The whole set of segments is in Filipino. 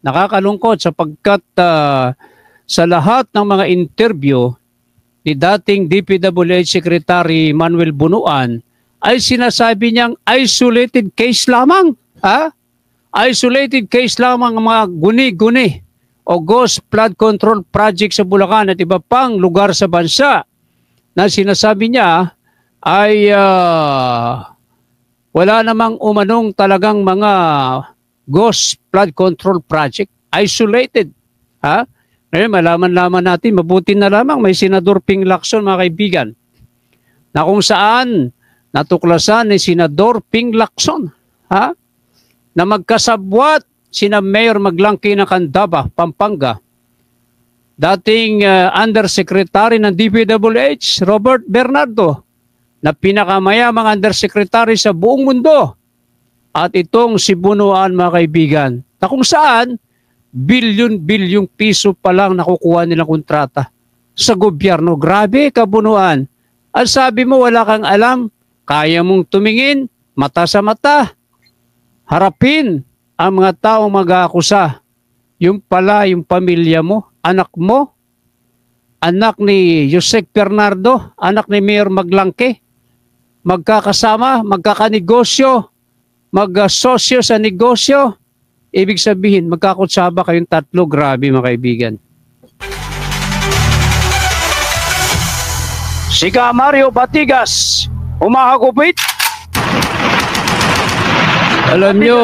Nakakalungkot sapagkat sa lahat ng mga interview ni dating DPWH Secretary Manuel Bunuan ay sinasabi niyang isolated case lamang. Isolated case lamang ang mga guni-guni o ghost flood control project sa Bulacan at iba pang lugar sa bansa na sinasabi niya ay wala namang umanong talagang mga ghost flood control project. Isolated. Ngayon, malaman-laman natin, mabuti na lamang may Senador Ping Lacson, mga kaibigan, na kung saan natuklasan ni Senador Ping Lacson na magkasabwat sina Mayor Maglangke ng Candaba, Pampanga, dating Undersecretary ng DPWH, Robert Bernardo, na pinakamayamang Undersecretary sa buong mundo, at itong si Bunuan, mga kaibigan, na kung saan bilyon-bilyong piso pa lang nakukuha nilang kontrata sa gobyerno. Grabe ka, Bunuan. At sabi mo wala kang alam, kaya mong tumingin, mata sa mata, harapin ang mga taong mag-aakusa. Yung pala, yung pamilya mo, anak ni Yusek Bernardo, anak ni Mayor Maglangke, magkakasama, magkakanegosyo, mag-sosyo sa negosyo. Ibig sabihin, magkakutsaba kayong tatlo. Grabe, mga kaibigan. Sika Mario Batigas, umahagupit. Alam nyo,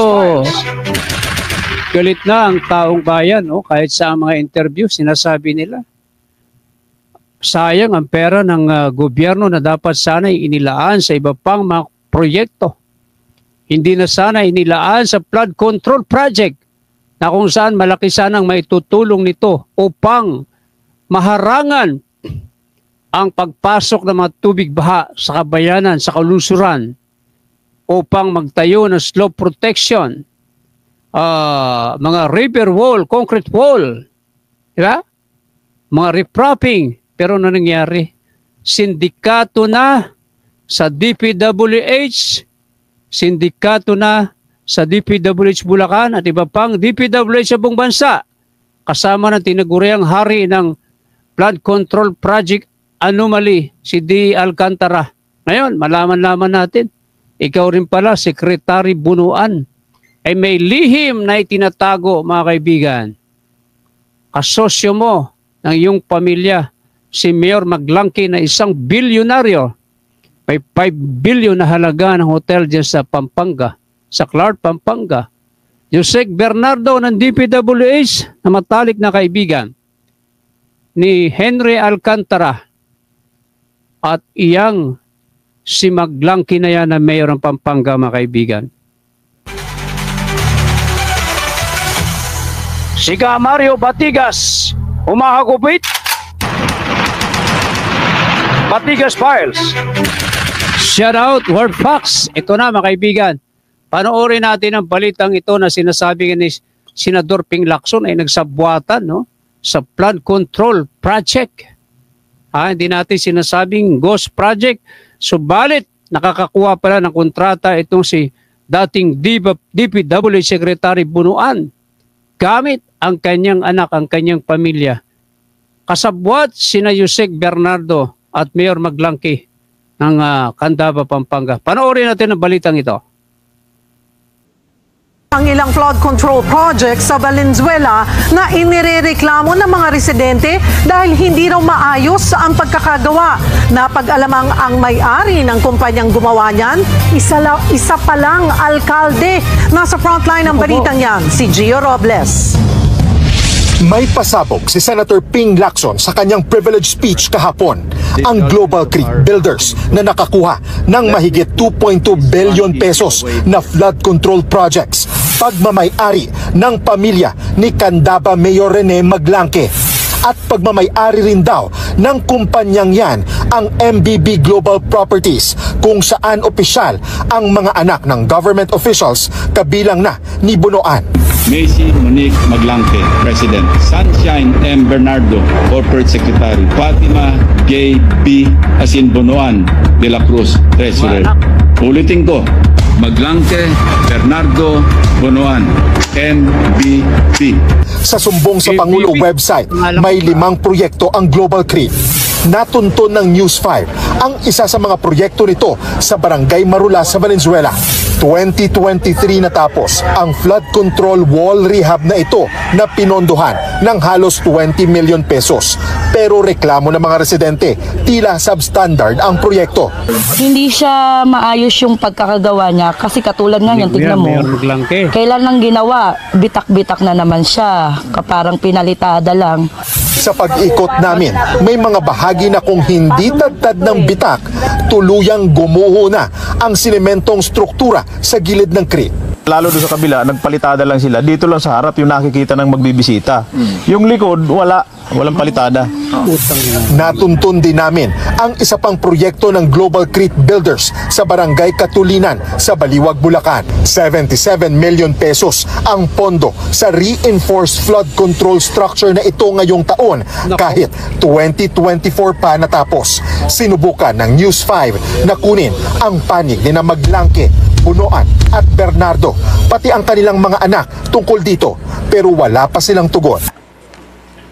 galit na ang taong bayan. Kahit sa mga interview, sinasabi nila, sayang ang pera ng gobyerno na dapat sana inilaan sa iba pang mga proyekto. Hindi na sana inilaan sa flood control project na kung saan malaki sanang maitutulong nito upang maharangan ang pagpasok ng mga tubig baha sa kabayanan, sa kalusuran, upang magtayo ng slope protection, mga river wall, concrete wall, diba? Mga repropping. Pero ano nangyari? Sindikato na sa DPWH, sindikato na sa DPWH Bulacan at iba pang DPWH sa buong bansa, kasama ng tinaguriang hari ng flood control project anomaly, si D. Alcantara. Ngayon, malaman-laman natin, ikaw rin pala, Secretary Bunuan, ay may lihim na itinatago, mga kaibigan. Kasosyo mo ng iyong pamilya, si Mayor Maglangke na isang bilyonaryo, may 5 billion na halaga ng hotel dyan sa Pampanga, sa Clark, Pampanga. Yusek Bernardo ng DPWH na matalik na kaibigan ni Henry Alcantara, at iyang si Maglangke na yan na mayor ng Pampanga, mga kaibigan. Sika Mario Batigas, umahagupit. Batigas Files. Shout out, Word Fox. Ito na, mga kaibigan. Panoorin natin ang balitang ito na sinasabi ni Senador Ping Lacson ay nagsabwatan sa flood control project. Hindi natin sinasabing ghost project. Subalit, nakakakuha pala ng kontrata itong si dating DPWH Secretary Bunuan gamit ang kanyang anak, ang kanyang pamilya. Kasabwat sina Yusek Bernardo at Mayor Maglangke ng Candaba, Pampanga. Panoorin natin ang balitang ito. Ang ilang flood control projects sa Valenzuela na inirereklamo ng mga residente dahil hindi raw maayos ang pagkakagawa. Napag-alamang ang may-ari ng kumpanyang gumawa niyan, isa pa lang alkalde. Nasa frontline ng balitang yan, si Gio Robles. May pasabog si Senator Ping Lacson sa kanyang privilege speech kahapon. Ang Global Creek Builders na nakakuha ng mahigit 2.2 billion pesos na flood control projects, pagmamay-ari ng pamilya ni Candaba Mayor Rene Maglangke. At pagmamay-ari rin daw ng kumpanyang yan ang MBB Global Properties kung saan opisyal ang mga anak ng government officials kabilang na ni Bunoan. Macy Monique Maglangke, President. Sunshine M. Bernardo, Corporate Secretary. Fatima Gay B. Asin Bunoan de la Cruz, Treasurer. Ulitin ko, Maglangke, Bernardo, Bunoan, MBP. Sa sumbong sa Pangulo website, may 5 proyekto ang Global Creek. Natuntun ng News 5 ang isa sa mga proyekto nito sa Barangay Marula sa Valenzuela. 2023 natapos ang flood control wall rehab na ito na pinondohan ng halos 20 million pesos. Pero reklamo ng mga residente, tila substandard ang proyekto. Hindi siya maayos yung pagkakagawa niya kasi katulad nga yan, tignan mo. Kailan lang ginawa, bitak-bitak na naman siya, kaparang pinalitada lang. Sa pag-ikot namin, may mga bahagi na kung hindi tagtad ng bitak, tuluyang gumuho na ang sinementong struktura sa gilid ng creek. Lalo doon sa kabila, nagpalitada lang sila. Dito lang sa harap yung nakikita ng magbibisita. Yung likod, walang palitada. Natuntun din namin ang isa pang proyekto ng Global Creek Builders sa Barangay Katulinan sa Baliwag, Bulacan. 77 million pesos ang pondo sa reinforced flood control structure na ito ngayong taon kahit 2024 pa natapos. Sinubukan ng News 5 na kunin ang panig ni na Maglangke, Bunoan at Bernardo, pati ang kanilang mga anak tungkol dito, pero wala pa silang tugon.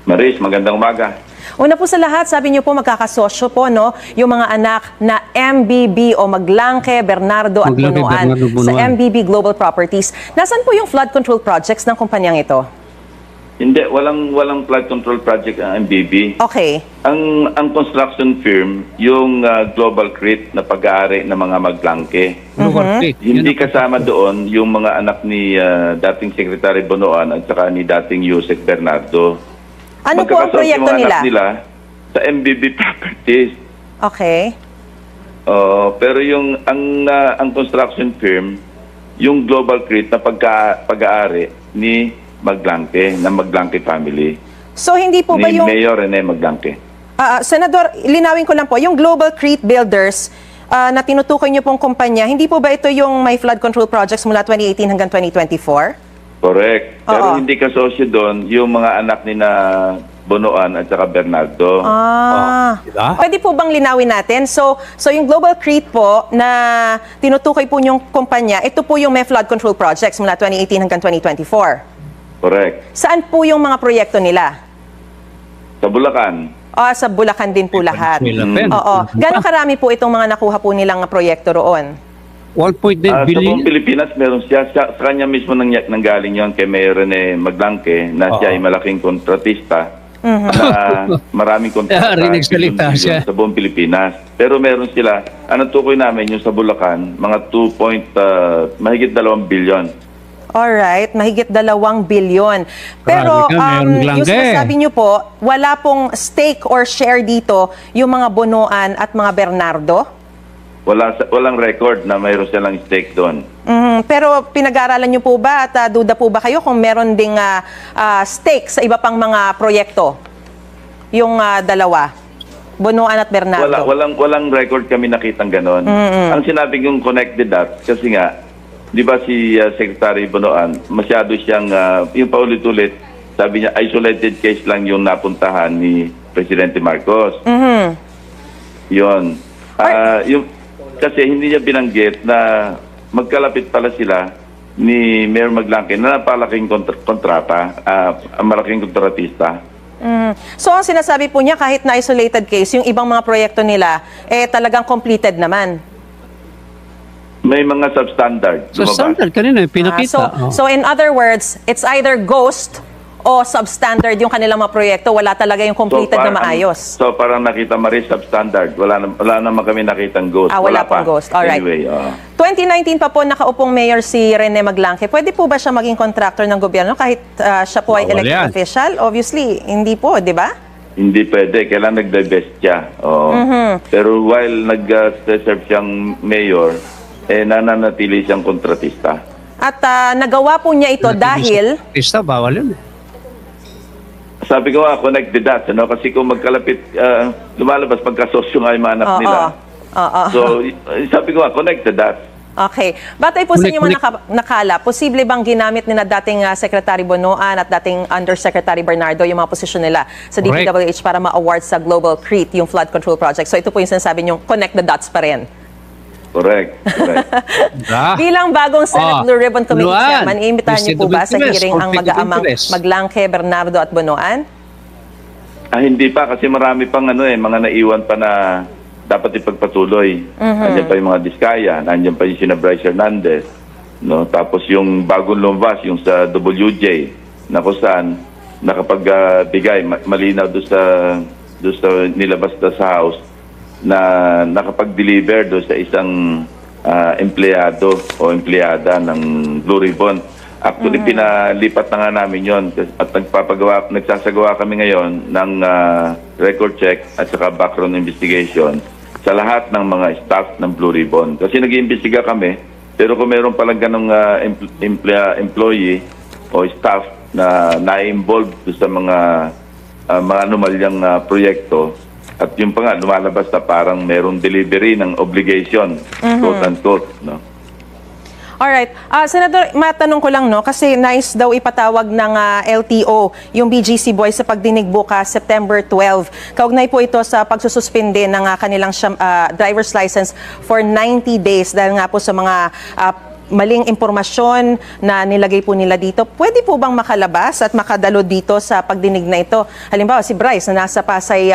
Maris, magandang umaga. Una po sa lahat, sabi niyo po magkakasosyo po, no, yung mga anak na MBB o Maglangke, Bernardo at Bunoan sa MBB Global Properties. Nasaan po yung flood control projects ng kumpanyang ito? Hindi, walang flood control project ang MBB. Okay. Ang construction firm, yung Global Creek na pag-aari ng mga Maglangke. Hindi kasama doon yung mga anak ni dating Secretary Bunoan at saka ni dating Yusek Bernardo. Ano po ang proyekto nila? Nila sa MBB Properties. Okay. Pero yung ang construction firm, yung Global Creek na pag-aari ni Maglangke, ng Maglangke family. So hindi po ba ni yung Mayor Rene Maglangke? Senador, linawin ko lang po, yung Global Creek Builders na tinutukoy niyo pong kumpanya, hindi po ba ito yung may flood control projects mula 2018 hanggang 2024? Correct. Pero hindi kasosyo doon yung mga anak ni na Bunoan at saka Bernardo. Pwede po bang linawin natin? So yung Global Creek po na tinutukoy po yung kumpanya, ito po yung may flood control projects mula 2018 hanggang 2024? Correct. Saan po yung mga proyekto nila? Sa Bulacan. Sa Bulacan din po lahat. Oo. Gano'ng karami po itong mga nakuha po nilang proyekto roon? 1.9 Sa billion. buong Pilipinas, meron siya. Sa kanya mismo nanggaling yon kay Mayor Rene Maglangke na siya ay malaking kontratista na maraming kontrata sa buong Pilipinas. Pero meron sila, ang tukoy namin yung sa Bulacan, mga mahigit 2 billion. Alright, mahigit 2 bilyon. Pero yung sinasabi niyo po, wala pong stake or share dito yung mga Bunoan at mga Bernardo? Walang record na mayroon silang stake doon. Pero pinag-aaralan niyo po ba at duda po ba kayo kung meron ding stake sa iba pang mga proyekto? Yung dalawa, Bunoan at Bernardo? Walang record kami nakitang ganon. Ang sinabi kong connected that, kasi nga, di ba si Secretary Bunoan, masyado siyang, yung paulit-ulit, sabi niya, isolated case lang yung napuntahan ni Presidente Marcos. Yun. Kasi hindi niya binanggit na magkalapit pala sila ni Mayor Maglangke na napalaking kontrata, malaking kontratista. So ang sinasabi po niya, kahit na isolated case, yung ibang mga proyekto nila, talagang completed naman. May mga substandard. Substandard kanina, pinakita. So in other words, it's either ghost o substandard yung kanilang mga proyekto. Wala talaga yung completed na maayos. So parang nakita Maris, substandard. Wala naman kami nakitang ghost. Wala pang ghost. Alright. Anyway, 2019 pa po nakaupong mayor si Rene Maglangke. Pwede po ba siya maging contractor ng gobyerno kahit siya po ay elected official? Obviously, hindi po, di ba? Hindi pwede. Kailangan nag-divest siya. Pero while nag-serve siyang mayor, nananatili siyang kontratista. At nagawa po niya ito dahil... Kontratista, bawal yun. Sabi ko connect the dots, ano? Kasi kung magkalapit, lumalabas pagkasosyo nga yung mga anak nila. So, sabi ko connect the dots. Okay. Batay po sa inyo mga nakala, posible bang ginamit ni na dating Secretary Bonoan at dating Undersecretary Bernardo yung mga posisyon nila sa DPWH para ma-award sa Global CREAT, yung flood control project? So ito po yung sinasabi nyo, connect the dots pa rin. Correct. Bilang bagong Senate Blue Ribbon Committee Chairman, iimbitahan niyo po ba sa hearing ang mag-aamang Maglangke, Bernardo at Bonoan? Hindi pa kasi marami pang mga naiwan pa na dapat ipagpatuloy. Nandiyan pa yung mga Diskaya, nandiyan pa yung sina Bryce Hernandez, no? Tapos yung bagong lumabas, yung sa WJ, na kung saan nakapagbigay, malinaw doon sa nilabas na sa House, na nakapag-deliver doon sa isang empleyado o empleyada ng Blue Ribbon. Actually, pinalipat na nga namin yon at nagsasagawa kami ngayon ng record check at saka background investigation sa lahat ng mga staff ng Blue Ribbon. Kasi nag-iimbestiga kami, pero kung meron palang ganong employee o staff na na-involve sa mga anomalyang proyekto, at yung pa nga, lumalabas na parang merong delivery ng obligation, quote-unquote, no? Alright. Senador, matanong ko lang, no, kasi nice daw ipatawag ng LTO yung BGC Boys sa pagdinig bukas, September 12. Kaugnay po ito sa pagsususpinde ng kanilang driver's license for 90 days dahil nga po sa mga maling impormasyon na nilagay po nila dito. Pwede po bang makalabas at makadalo dito sa pagdinig na ito? Halimbawa, si Bryce na nasa Pasay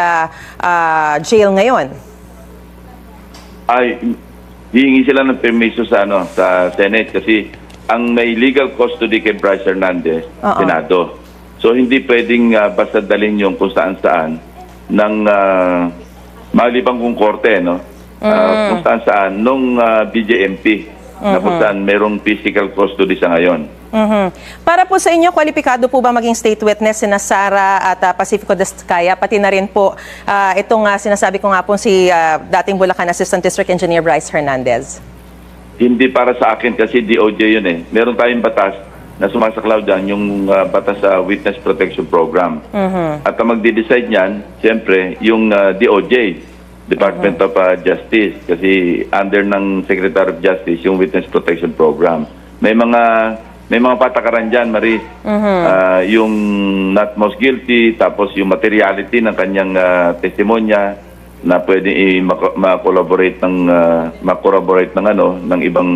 jail ngayon. Hihingi sila ng permiso sa Senate kasi ang may legal custody kay Bryce Hernandez, Senado. So hindi pwedeng basta dalhin yung kung saan-saan ng malibang kong korte, no? Kung saan-saan nung BJMP na kung saan merong physical custody sa ngayon. Para po sa inyo, kwalipikado po ba maging state witness sina Sara at Pacifico Diskaya, pati na rin po itong sinasabi ko nga po si dating Bulacan Assistant District Engineer Bryce Hernandez? Hindi para sa akin kasi DOJ yun eh. Meron tayong batas na sumasaklaw dyan, yung batas sa Witness Protection Program. At ang magde-decide niyan, siyempre, yung DOJ, Department of Justice, kasi under ng Secretary of Justice, yung Witness Protection Program. May mga patakaran dyan, Maris. Yung not most guilty, tapos yung materiality ng kanyang testimonya na pwede ma-corroborate ng ibang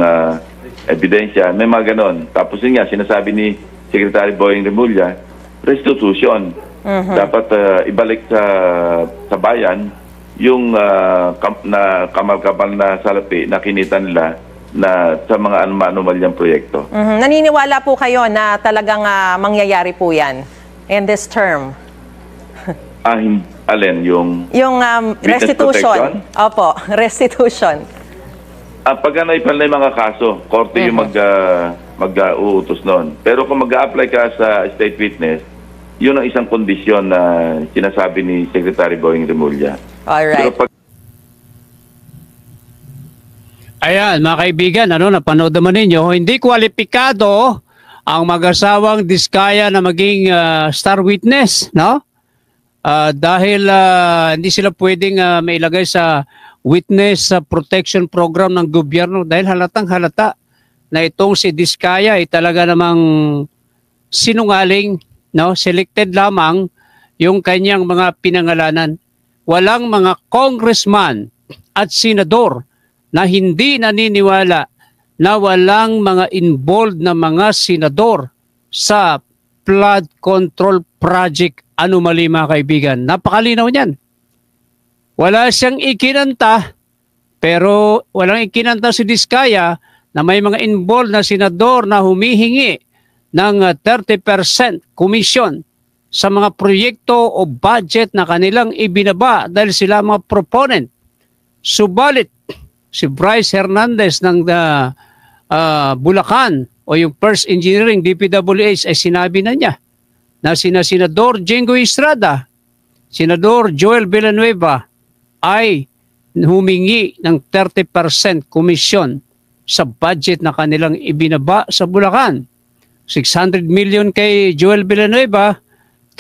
ebidensya. May mga ganon. Tapos yun nga, sinasabi ni Secretary Boying Remulla, restitution. Dapat ibalik sa bayan yung kamal-kamal na salapi na kinita nila na sa mga anomalyang proyekto. Naniniwala po kayo na talagang mangyayari po yan in this term? Alin? Yung restitution? Opo, restitution. Pag ipal na yung mga kaso, korte yung mag-uutos noon. Pero kung mag-a-apply ka sa state witness, yun ang isang kondisyon na sinasabi ni Secretary Boying Remulla. Alright. Ayan, mga kaibigan, napanood naman ninyo, hindi kwalipikado ang mag-asawang Diskaya na maging star witness, no? Dahil hindi sila pwedeng mailagay sa witness protection program ng gobyerno dahil halatang halata na itong si Diskaya ay talaga namang sinungaling, no? Selected lamang yung kanyang mga pinangalanan. Walang mga congressman at senador na hindi naniniwala na walang mga involved na mga senador sa flood control project anomaly, mga kaibigan. Napakalinaw niyan. Wala siyang ikinanta, pero walang ikinanta si Diskaya na may mga involved na senador na humihingi ng 30% komisyon sa mga proyekto o budget na kanilang ibinaba dahil sila mga proponent. Subalit, si Bryce Hernandez ng Bulacan o yung First Engineering DPWH ay sinabi na niya na sina Senador Jingo Estrada, Senador Joel Villanueva ay humingi ng 30% komisyon sa budget na kanilang ibinaba sa Bulacan. 600 million kay Joel Villanueva,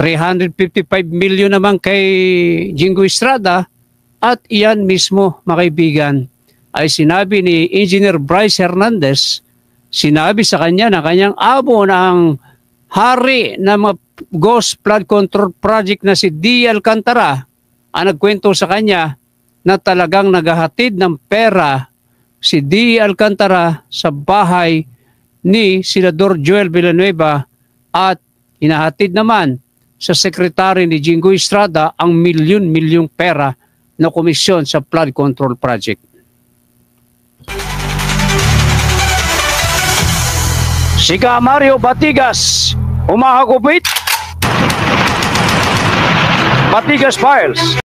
355 million naman kay Jingo Estrada at iyan mismo, mga kaibigan, ay sinabi ni Engineer Bryce Hernandez, sinabi sa kanya na kanyang amo ng hari ng mga Ghost Flood Control Project na si D. Alcantara ang nagkwento sa kanya na talagang naghahatid ng pera si D. Alcantara sa bahay ni Senador Joel Villanueva at hinahatid naman sa sekretary ni Jingo Estrada ang milyon-milyong pera na komisyon sa flood control project. Siga Mario Batigas, umahagupit. Batigas Files.